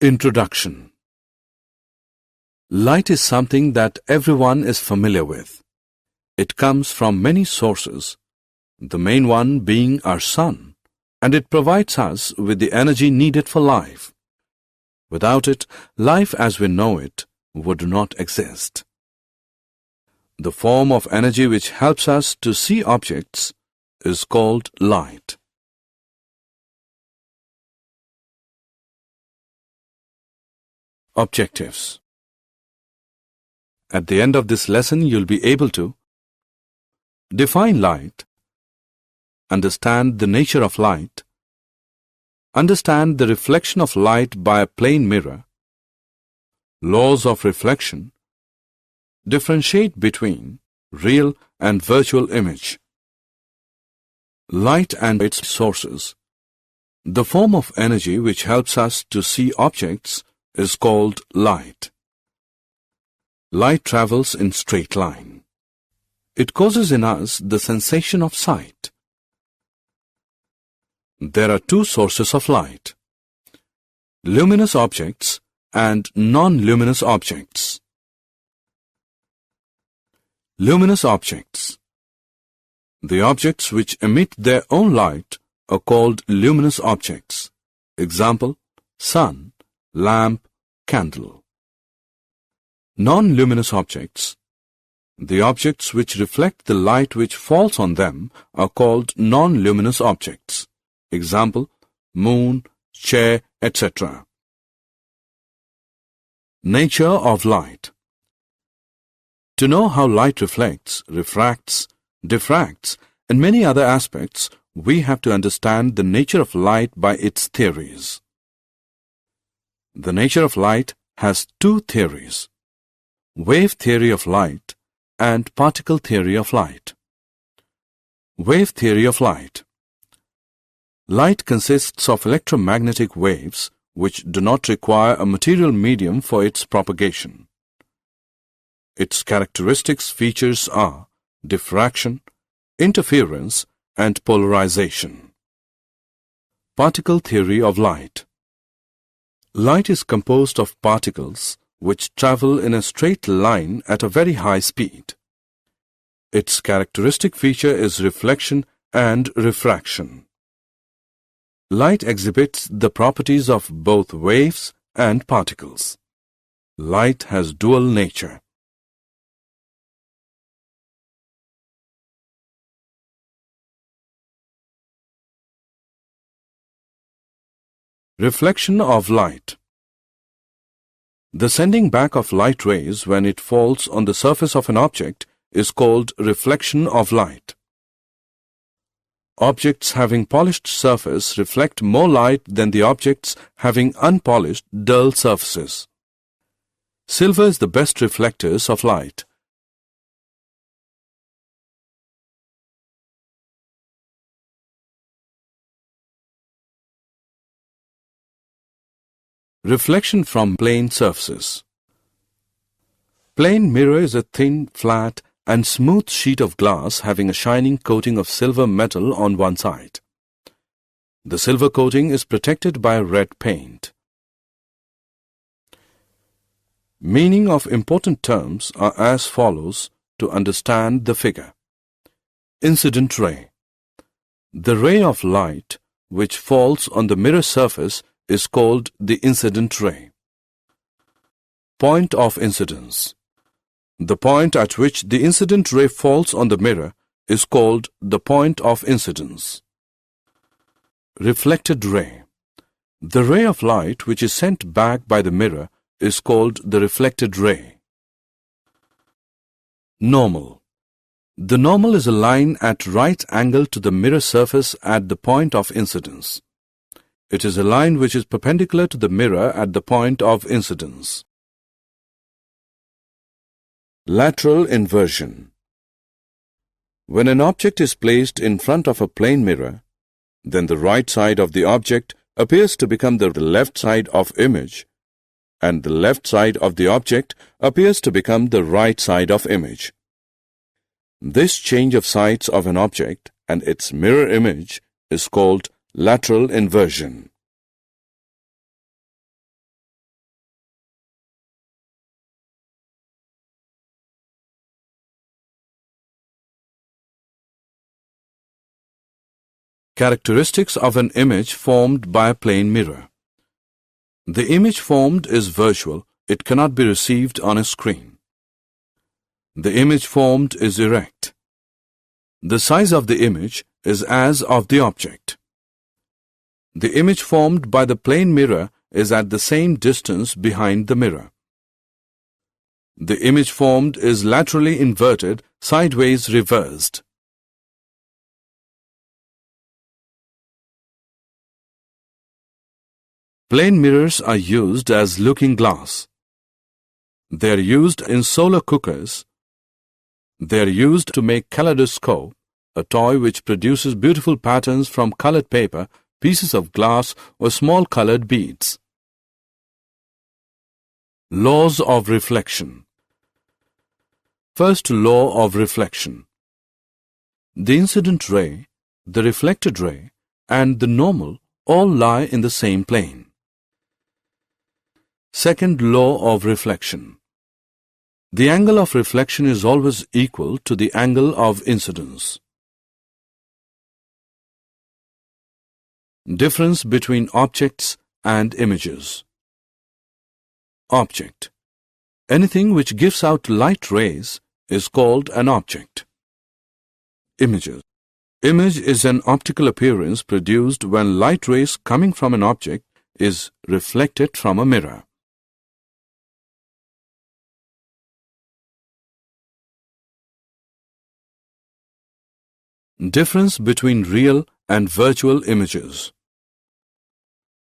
Introduction. Light is something that everyone is familiar with. It comes from many sources, the main one being our sun, and it provides us with the energy needed for life. Without it, life as we know it would not exist. The form of energy which helps us to see objects is called light. Objectives. At the end of this lesson, you'll be able to define light, understand the nature of light, understand the reflection of light by a plane mirror, laws of reflection, differentiate between real and virtual image, light and its sources. The form of energy which helps us to see objects is called light. Light travels in straight line. It causes in us the sensation of sight. There are two sources of light: luminous objects and non-luminous objects. Luminous objects. The objects which emit their own light are called luminous objects. Example: sun, lamp, candle. Non-luminous objects. The objects which reflect the light which falls on them are called non-luminous objects. Example: moon, chair, etc. Nature of light. To know how light reflects, refracts, diffracts, and many other aspects, we have to understand the nature of light by its theories. The nature of light has two theories: wave theory of light and particle theory of light. Wave theory of light. Light consists of electromagnetic waves which do not require a material medium for its propagation. Its characteristics features are diffraction, interference, and polarization. Particle theory of light. Light is composed of particles which travel in a straight line at a very high speed. Its characteristic feature is reflection and refraction. Light exhibits the properties of both waves and particles. Light has dual nature. Reflection of light. The sending back of light rays when it falls on the surface of an object is called reflection of light. Objects having polished surface reflect more light than the objects having unpolished, dull surfaces. Silver is the best reflectors of light. Reflection from plane surfaces. Plane mirror is a thin, flat, and smooth sheet of glass having a shining coating of silver metal on one side. The silver coating is protected by red paint. Meaning of important terms are as follows to understand the figure. Incident ray. The ray of light which falls on the mirror surface is called the incident ray. Point of incidence. The point at which the incident ray falls on the mirror is called the point of incidence. Reflected ray. The ray of light which is sent back by the mirror is called the reflected ray. Normal. The normal is a line at right angle to the mirror surface at the point of incidence. It is a line which is perpendicular to the mirror at the point of incidence. Lateral inversion. When an object is placed in front of a plane mirror, then the right side of the object appears to become the left side of image, and the left side of the object appears to become the right side of image. This change of sides of an object and its mirror image is called lateral inversion. Characteristics of an image formed by a plane mirror. The image formed is virtual. It cannot be received on a screen. The image formed is erect. The size of the image is as of the object. The image formed by the plane mirror is at the same distance behind the mirror. The image formed is laterally inverted, sideways reversed. Plane mirrors are used as looking glass. They are used in solar cookers. They are used to make kaleidoscope, a toy which produces beautiful patterns from colored paper, pieces of glass, or small colored beads. Laws of reflection. First law of reflection. The incident ray, the reflected ray, and the normal all lie in the same plane. Second law of reflection. The angle of reflection is always equal to the angle of incidence. Difference between objects and images. Object. Anything which gives out light rays is called an object. Images. Image is an optical appearance produced when light rays coming from an object is reflected from a mirror. Difference between real and virtual images.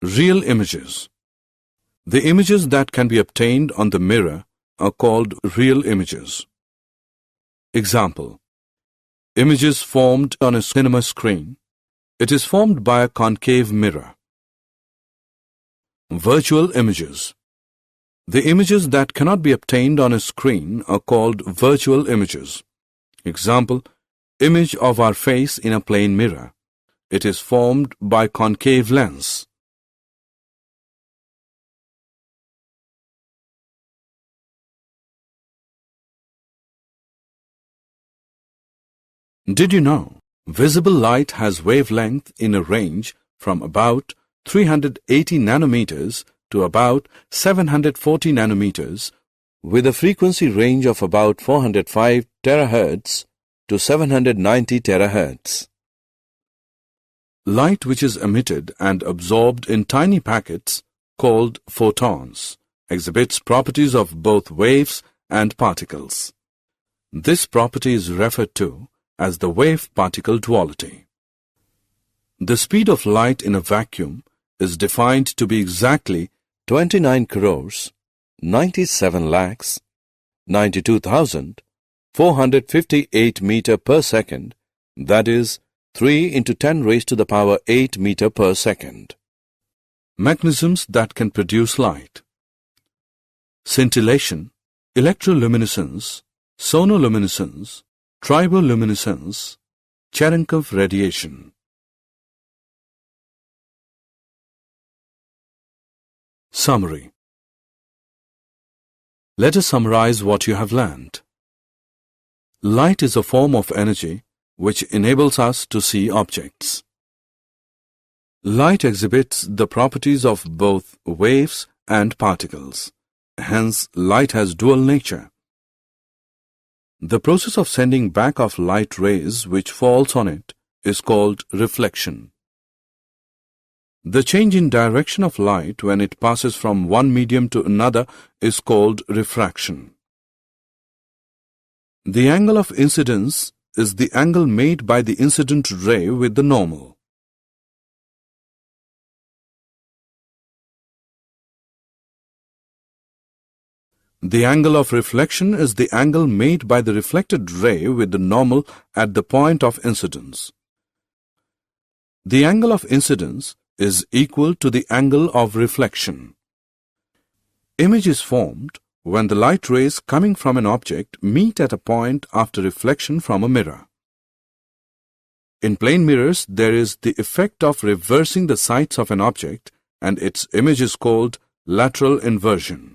Real images. The images that can be obtained on the mirror are called real images. Example. Images formed on a cinema screen. It is formed by a concave mirror. Virtual images. The images that cannot be obtained on a screen are called virtual images. Example. Image of our face in a plane mirror. It is formed by concave lens. Did you know visible light has wavelength in a range from about 380 nanometers to about 740 nanometers with a frequency range of about 405 terahertz to 790 terahertz. Light which is emitted and absorbed in tiny packets called photons exhibits properties of both waves and particles. This property is referred to as the wave-particle duality. The speed of light in a vacuum is defined to be exactly 29 crores 97 lakhs 92,458 meter per second, that is 3 into 10 raised to the power 8 meter per second. Mechanisms that can produce light. Scintillation, electroluminescence, sonoluminescence, triboluminescence, Cherenkov radiation. Summary. Let us summarize what you have learned. Light is a form of energy which enables us to see objects. Light exhibits the properties of both waves and particles. Hence, light has dual nature. The process of sending back of light rays which falls on it is called reflection. The change in direction of light when it passes from one medium to another is called refraction. The angle of incidence is the angle made by the incident ray with the normal. The angle of reflection is the angle made by the reflected ray with the normal at the point of incidence. The angle of incidence is equal to the angle of reflection. Image is formed when the light rays coming from an object meet at a point after reflection from a mirror. In plane mirrors, there is the effect of reversing the sides of an object, and its image is called lateral inversion.